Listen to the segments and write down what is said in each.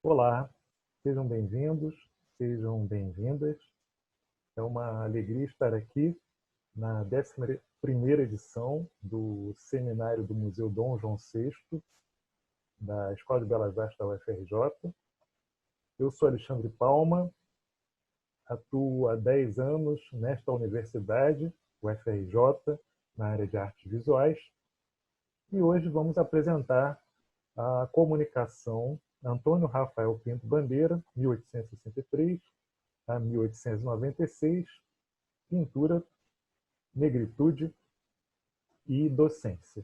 Olá, sejam bem-vindos, sejam bem-vindas. É uma alegria estar aqui na 11ª edição do seminário do Museu Dom João VI, da Escola de Belas Artes da UFRJ. Eu sou Alexandre Palma, atuo há 10 anos nesta universidade, UFRJ, na área de artes visuais, e hoje vamos apresentar a comunicação Antônio Rafael Pinto Bandeira, 1863 a 1896, pintura, negritude e docência.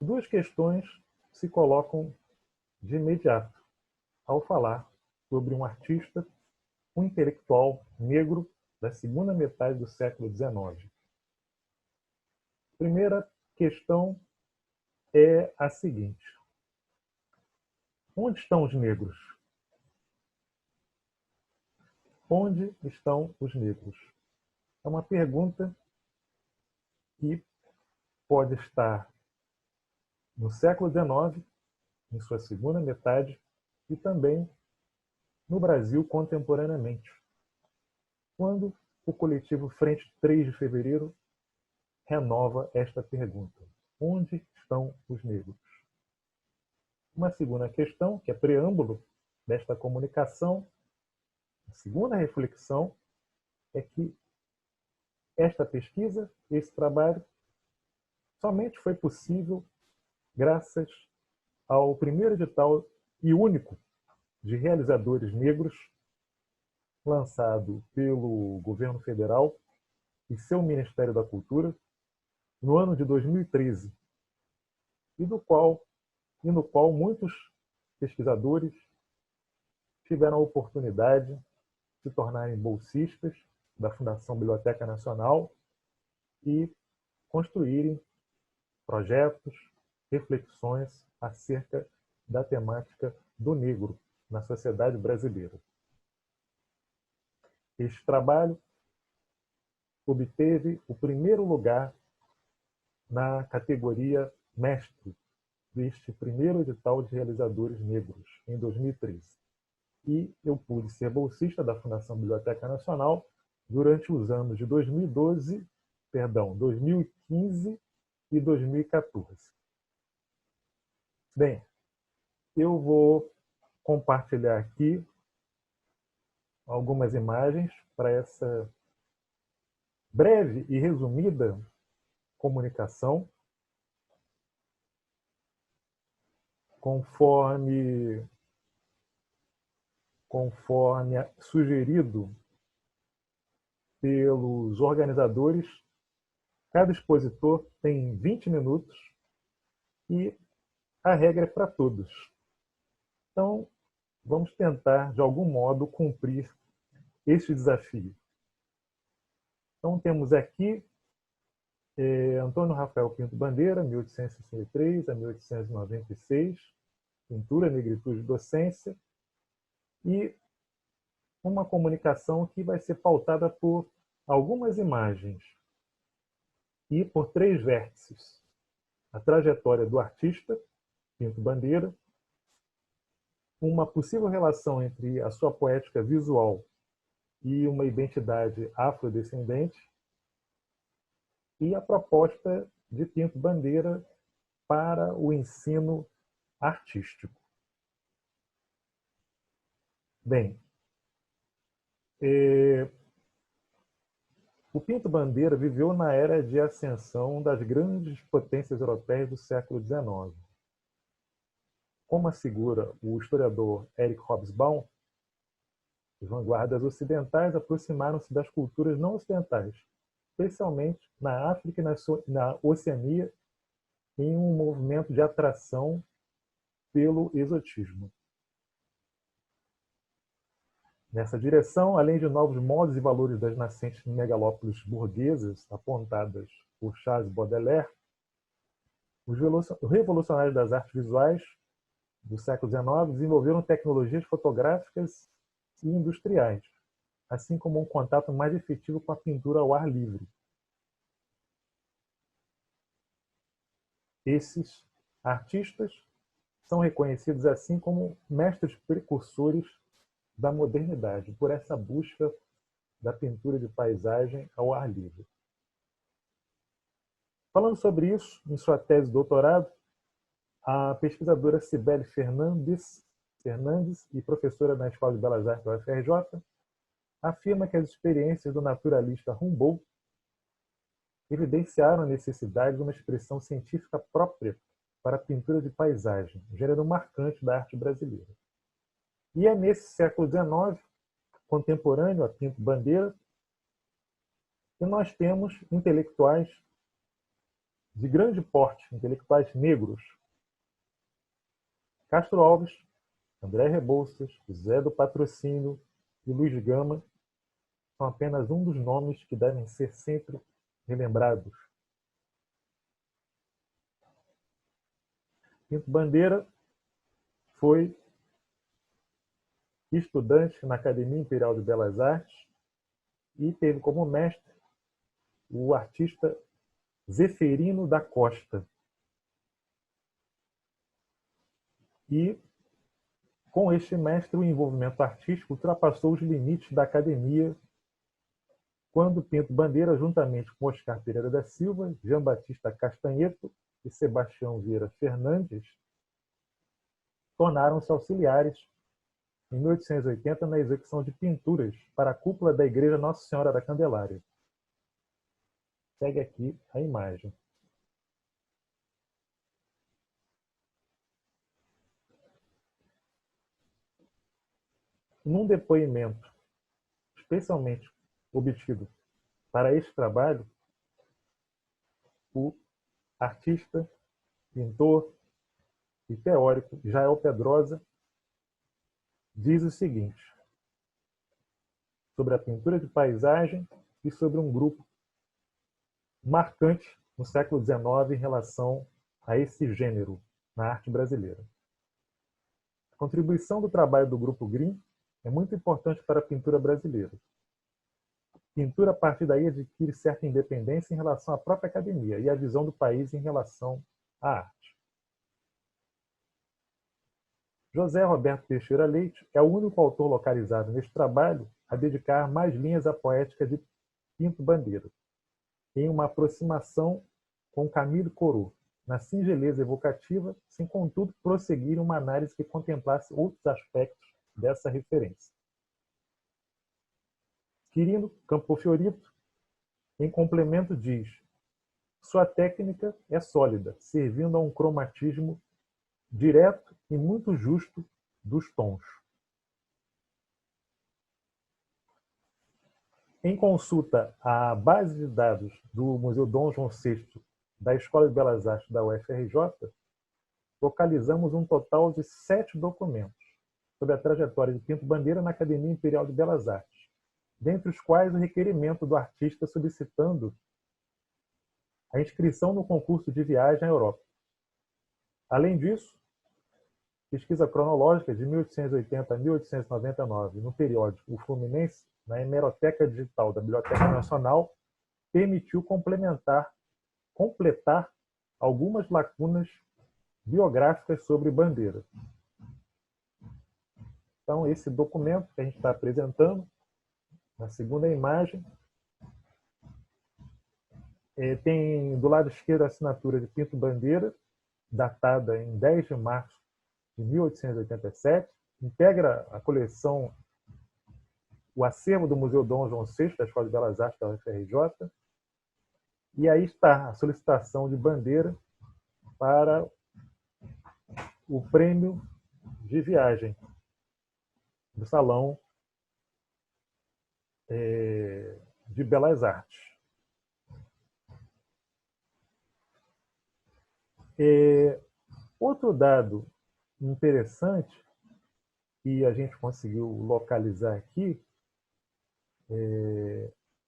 Duas questões se colocam de imediato ao falar sobre um artista, um intelectual negro da segunda metade do século XIX. A primeira questão é a seguinte: onde estão os negros? Onde estão os negros? É uma pergunta que pode estar no século XIX, em sua segunda metade, e também no Brasil contemporaneamente, quando o coletivo Frente 3 de Fevereiro renova esta pergunta: onde estão os negros? Uma segunda questão, que é preâmbulo desta comunicação, a segunda reflexão, é que esta pesquisa, esse trabalho, somente foi possível graças ao primeiro edital e único de realizadores negros lançado pelo governo federal e seu Ministério da Cultura no ano de 2013, e no qual muitos pesquisadores tiveram a oportunidade de se tornarem bolsistas da Fundação Biblioteca Nacional e construírem projetos, reflexões acerca da temática do negro na sociedade brasileira. Este trabalho obteve o primeiro lugar na categoria mestre deste primeiro edital de realizadores negros, em 2013. E eu pude ser bolsista da Fundação Biblioteca Nacional durante os anos de 2015 e 2014. Bem, eu vou compartilhar aqui algumas imagens para essa breve e resumida comunicação, conforme sugerido pelos organizadores. Cada expositor tem 20 minutos e a regra é para todos. Então, vamos tentar, de algum modo, cumprir este desafio. Então, temos aqui Antônio Rafael Pinto Bandeira, 1863 a 1896, pintura, negritude e docência, e uma comunicação que vai ser pautada por algumas imagens e por 3 vértices: a trajetória do artista, Pinto Bandeira, uma possível relação entre a sua poética visual e uma identidade afrodescendente, e a proposta de Pinto Bandeira para o ensino artístico. Bem, o Pinto Bandeira viveu na era de ascensão das grandes potências europeias do século XIX. Como assegura o historiador Eric Hobsbawm, as vanguardas ocidentais aproximaram-se das culturas não ocidentais, especialmente na África e na Oceania, em um movimento de atração pelo exotismo. Nessa direção, além de novos modos e valores das nascentes megalópolis burguesas apontadas por Charles Baudelaire, os revolucionários das artes visuais do século XIX desenvolveram tecnologias fotográficas e industriais, assim como um contato mais efetivo com a pintura ao ar livre. Esses artistas são reconhecidos assim como mestres precursores da modernidade, por essa busca da pintura de paisagem ao ar livre. Falando sobre isso, em sua tese de doutorado, a pesquisadora Cibele Fernandes e professora na Escola de Belas Artes da UFRJ, afirma que as experiências do naturalista Humboldt evidenciaram a necessidade de uma expressão científica própria para a pintura de paisagem, gênero marcante da arte brasileira. E é nesse século XIX, contemporâneo a Pinto Bandeira, que nós temos intelectuais de grande porte, intelectuais negros. Castro Alves, André Rebouças, José do Patrocínio e Luiz Gama são apenas um dos nomes que devem ser sempre relembrados. Pinto Bandeira foi estudante na Academia Imperial de Belas Artes e teve como mestre o artista Zeferino da Costa. E, com este mestre, o envolvimento artístico ultrapassou os limites da academia, quando Pinto Bandeira, juntamente com Oscar Pereira da Silva, Jean Batista Castanheto e Sebastião Vieira Fernandes, tornaram-se auxiliares, em 1880, na execução de pinturas para a cúpula da Igreja Nossa Senhora da Candelária. Segue aqui a imagem. Num depoimento especialmente obtido para este trabalho, o artista, pintor e teórico Jael Pedrosa diz o seguinte sobre a pintura de paisagem e sobre um grupo marcante no século XIX em relação a esse gênero na arte brasileira. A contribuição do trabalho do Grupo Green é muito importante para a pintura brasileira. A pintura, a partir daí, adquire certa independência em relação à própria academia e à visão do país em relação à arte. José Roberto Teixeira Leite é o único autor localizado neste trabalho a dedicar mais linhas à poética de Pinto Bandeira, em uma aproximação com Camille Corot, na singeleza evocativa, sem contudo prosseguir uma análise que contemplasse outros aspectos dessa referência. Quirino Campofiorito, em complemento, diz: sua técnica é sólida, servindo a um cromatismo direto e muito justo dos tons. Em consulta à base de dados do Museu Dom João VI da Escola de Belas Artes da UFRJ, localizamos um total de 7 documentos sobre a trajetória de Pinto Bandeira na Academia Imperial de Belas Artes, dentre os quais o requerimento do artista solicitando a inscrição no concurso de viagem à Europa. Além disso, pesquisa cronológica de 1880 a 1899 no periódico O Fluminense, na Hemeroteca Digital da Biblioteca Nacional, permitiu completar algumas lacunas biográficas sobre Bandeira. Então, esse documento que a gente está apresentando, na segunda imagem, tem do lado esquerdo a assinatura de Pinto Bandeira, datada em 10 de março de 1887, integra a coleção, o acervo do Museu Dom João VI, da Escola de Belas Artes da UFRJ, e aí está a solicitação de Bandeira para o prêmio de viagem do Salão de Belas Artes. Outro dado interessante que a gente conseguiu localizar aqui,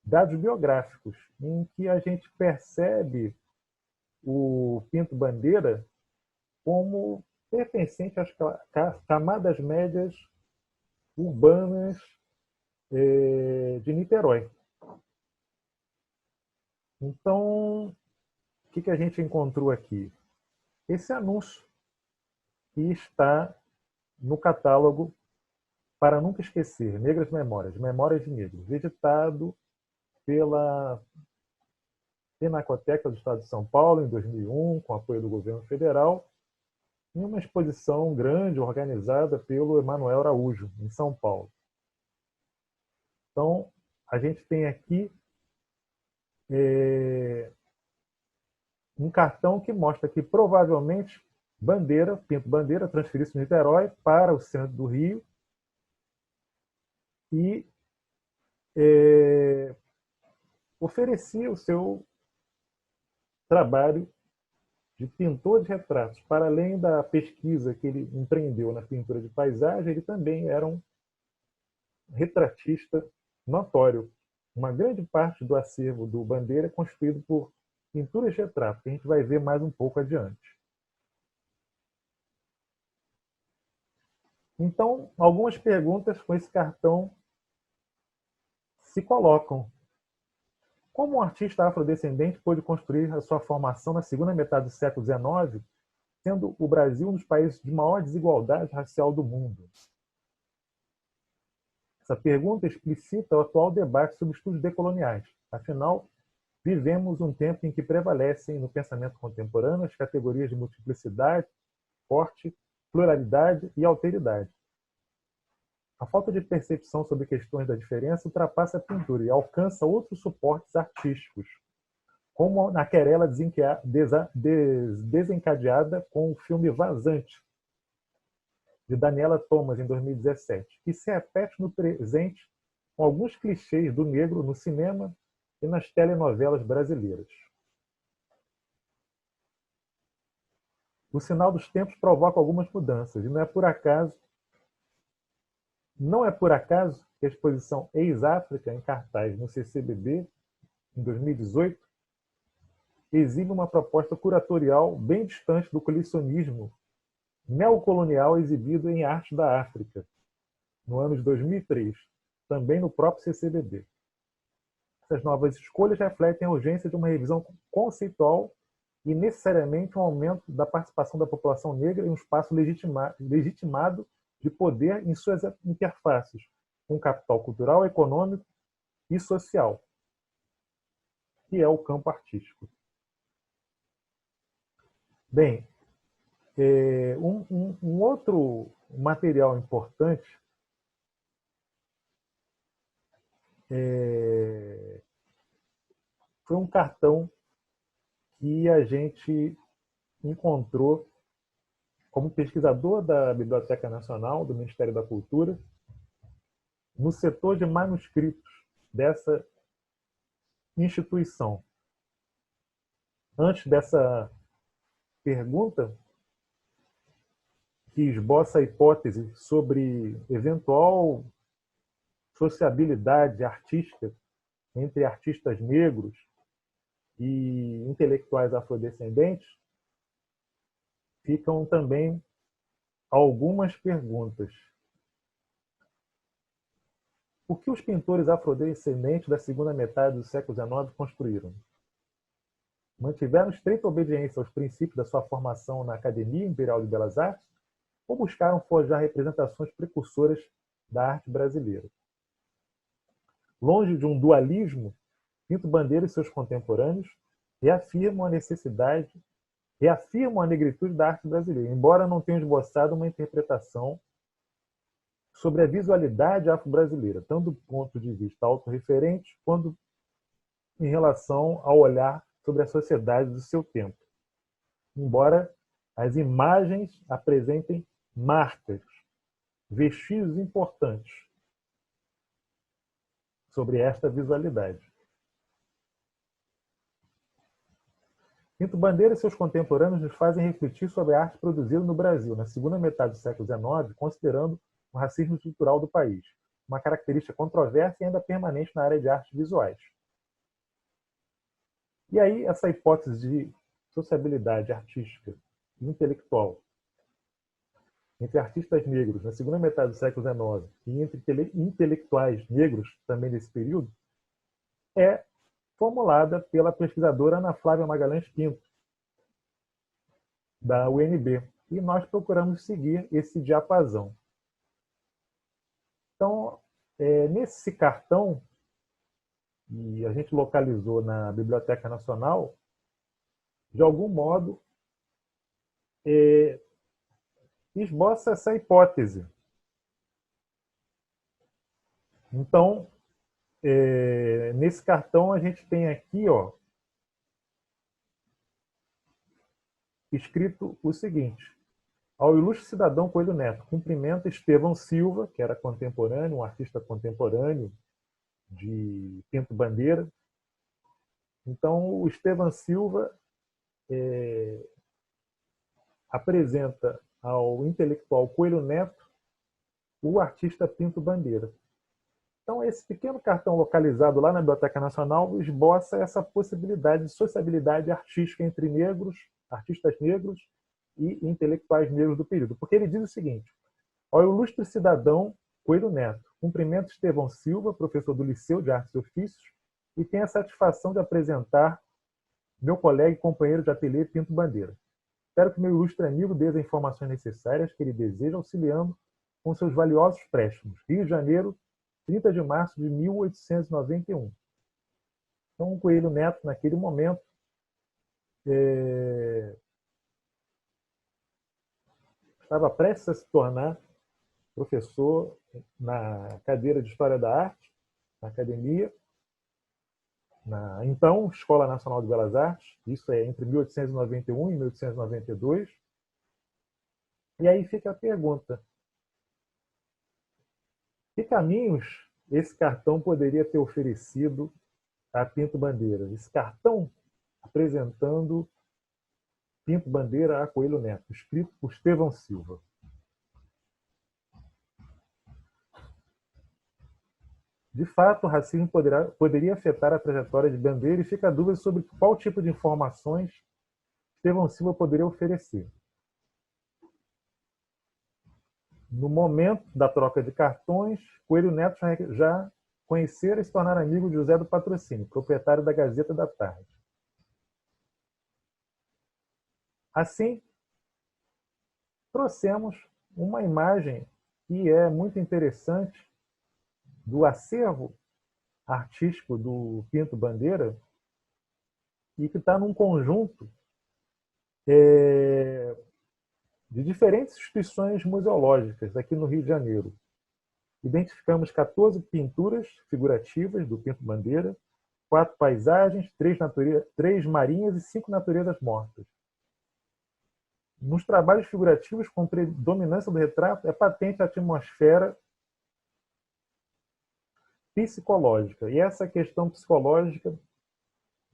dados biográficos, em que a gente percebe o Pinto Bandeira como pertencente às camadas médias urbanas de Niterói. Então, o que a gente encontrou aqui? Esse anúncio e está no catálogo Para Nunca Esquecer, Negras Memórias, Memórias de Negros, editado pela Pinacoteca do Estado de São Paulo, em 2001, com apoio do governo federal, em uma exposição grande organizada pelo Emanuel Araújo, em São Paulo. Então, a gente tem aqui um cartão que mostra que provavelmente Pinto Bandeira transferiu-se de Niterói para o centro do Rio e oferecia o seu trabalho de pintor de retratos. Para além da pesquisa que ele empreendeu na pintura de paisagem, ele também era um retratista notório. Uma grande parte do acervo do Bandeira é constituído por pinturas de retrato, que a gente vai ver mais um pouco adiante. Então, algumas perguntas com esse cartão se colocam. Como um artista afrodescendente pôde construir a sua formação na segunda metade do século XIX, sendo o Brasil um dos países de maior desigualdade racial do mundo? Essa pergunta explicita o atual debate sobre estudos decoloniais. Afinal, vivemos um tempo em que prevalecem no pensamento contemporâneo as categorias de multiplicidade, corte, pluralidade e alteridade. A falta de percepção sobre questões da diferença ultrapassa a pintura e alcança outros suportes artísticos, como na querela desencadeada com o filme Vazante, de Daniela Thomas, em 2017, que se repete no presente com alguns clichês do negro no cinema e nas telenovelas brasileiras. O sinal dos tempos provoca algumas mudanças, e não é por acaso que a exposição Ex-África, em cartaz no CCBB, em 2018, exibe uma proposta curatorial bem distante do colecionismo neocolonial exibido em Arte da África, no ano de 2003, também no próprio CCBB. Essas novas escolhas refletem a urgência de uma revisão conceitual e necessariamente um aumento da participação da população negra em um espaço legitimado de poder em suas interfaces com o capital cultural, econômico e social, que é o campo artístico. Bem, um outro material importante foi um cartão que a gente encontrou como pesquisador da Biblioteca Nacional, do Ministério da Cultura, no setor de manuscritos dessa instituição. Antes dessa pergunta, que esboça a hipótese sobre eventual sociabilidade artística entre artistas negros e intelectuais afrodescendentes, ficam também algumas perguntas. O que os pintores afrodescendentes da segunda metade do século XIX construíram? Mantiveram estreita obediência aos princípios da sua formação na Academia Imperial de Belas Artes ou buscaram forjar representações precursoras da arte brasileira? Longe de um dualismo, Pinto Bandeira e seus contemporâneos reafirmam a negritude da arte brasileira, embora não tenham esboçado uma interpretação sobre a visualidade afro-brasileira, tanto do ponto de vista autorreferente, quanto em relação ao olhar sobre a sociedade do seu tempo. Embora as imagens apresentem marcas, vestígios importantes sobre esta visualidade. Pinto Bandeira e seus contemporâneos nos fazem refletir sobre a arte produzida no Brasil na segunda metade do século XIX, considerando o racismo estrutural do país, uma característica controversa e ainda permanente na área de artes visuais. E aí, essa hipótese de sociabilidade artística e intelectual entre artistas negros na segunda metade do século XIX e entre intelectuais negros também nesse período é formulada pela pesquisadora Ana Flávia Magalhães Pinto, da UNB, e nós procuramos seguir esse diapasão. Então, nesse cartão, e a gente localizou na Biblioteca Nacional, de algum modo, esboça essa hipótese. Então, nesse cartão a gente tem aqui, ó, escrito o seguinte: ao ilustre cidadão Coelho Neto, cumprimenta Estevão Silva, que era contemporâneo, um artista contemporâneo de Pinto Bandeira. Então, o Estevão Silva apresenta ao intelectual Coelho Neto o artista Pinto Bandeira. Então, esse pequeno cartão localizado lá na Biblioteca Nacional esboça essa possibilidade de sociabilidade artística entre negros, artistas negros e intelectuais negros do período. Porque ele diz o seguinte: ao ilustre cidadão Coelho Neto, cumprimento Estevão Silva, professor do Liceu de Artes e Ofícios, e tenho a satisfação de apresentar meu colega e companheiro de ateliê Pinto Bandeira. Espero que meu ilustre amigo dê as informações necessárias que ele deseja, auxiliando com seus valiosos préstimos. Rio de Janeiro, 30 de março de 1891. Então, o Coelho Neto, naquele momento, estava prestes a se tornar professor na cadeira de História da Arte, na academia, na então Escola Nacional de Belas Artes, isso é entre 1891 e 1892. E aí fica a pergunta: que caminhos esse cartão poderia ter oferecido a Pinto Bandeira? Esse cartão apresentando Pinto Bandeira a Coelho Neto, escrito por Estevão Silva. De fato, o racismo poderia afetar a trajetória de Bandeira, e fica a dúvida sobre qual tipo de informações Estevão Silva poderia oferecer. No momento da troca de cartões, Coelho Neto já conhecera e se tornara amigo de José do Patrocínio, proprietário da Gazeta da Tarde. Assim, trouxemos uma imagem que é muito interessante do acervo artístico do Pinto Bandeira e que está num conjunto de diferentes instituições museológicas aqui no Rio de Janeiro. Identificamos 14 pinturas figurativas do Pinto Bandeira, 4 paisagens, 3 marinhas e 5 naturezas mortas. Nos trabalhos figurativos, com predominância do retrato, é patente a atmosfera psicológica. E essa questão psicológica,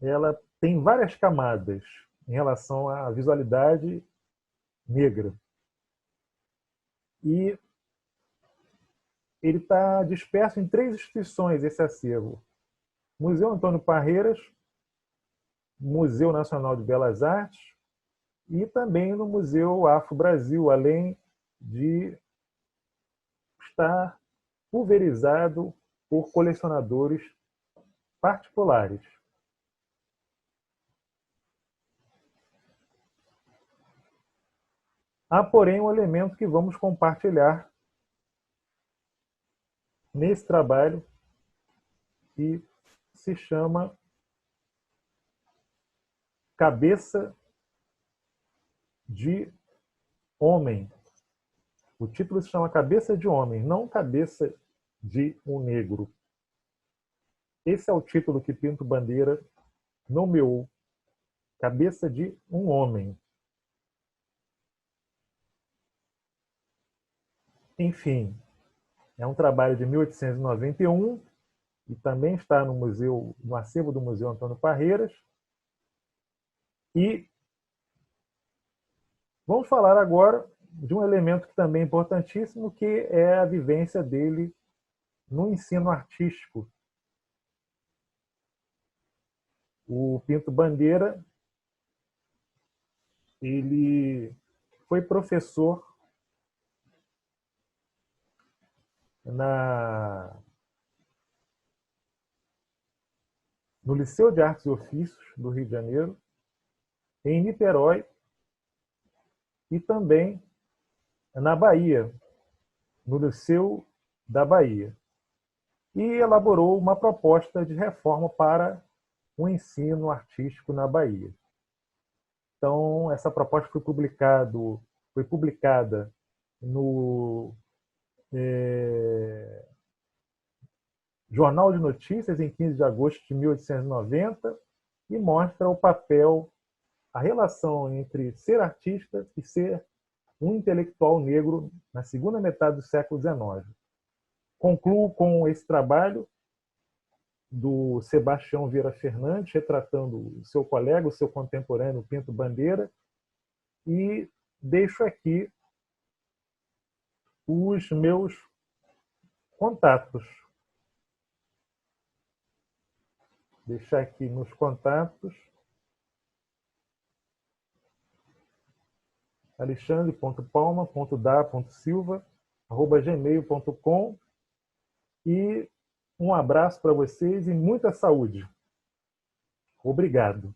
ela tem várias camadas em relação à visualidade negra. E ele está disperso em 3 instituições, esse acervo: Museu Antônio Parreiras, Museu Nacional de Belas Artes e também no Museu Afro-Brasil, além de estar pulverizado por colecionadores particulares. Há, porém, um elemento que vamos compartilhar nesse trabalho, que se chama Cabeça de Homem. O título se chama Cabeça de Homem, não Cabeça de um Negro. Esse é o título que Pinto Bandeira nomeou: Cabeça de um Homem. Enfim, é um trabalho de 1891 e também está no acervo do Museu Antônio Parreiras. E vamos falar agora de um elemento que também é importantíssimo, que é a vivência dele no ensino artístico. O Pinto Bandeira, ele foi professor no Liceu de Artes e Ofícios do Rio de Janeiro, em Niterói, e também na Bahia, no Liceu da Bahia. E elaborou uma proposta de reforma para o ensino artístico na Bahia. Então, essa proposta foi publicada no Jornal de Notícias em 15 de agosto de 1890 e mostra o papel, a relação entre ser artista e ser um intelectual negro na segunda metade do século XIX. Concluo com esse trabalho do Sebastião Vieira Fernandes, retratando o seu colega, o seu contemporâneo Pinto Bandeira, e deixo aqui os meus contatos. Deixar aqui nos contatos alexandre.palma.da.silva@gmail.com e um abraço para vocês e muita saúde. Obrigado.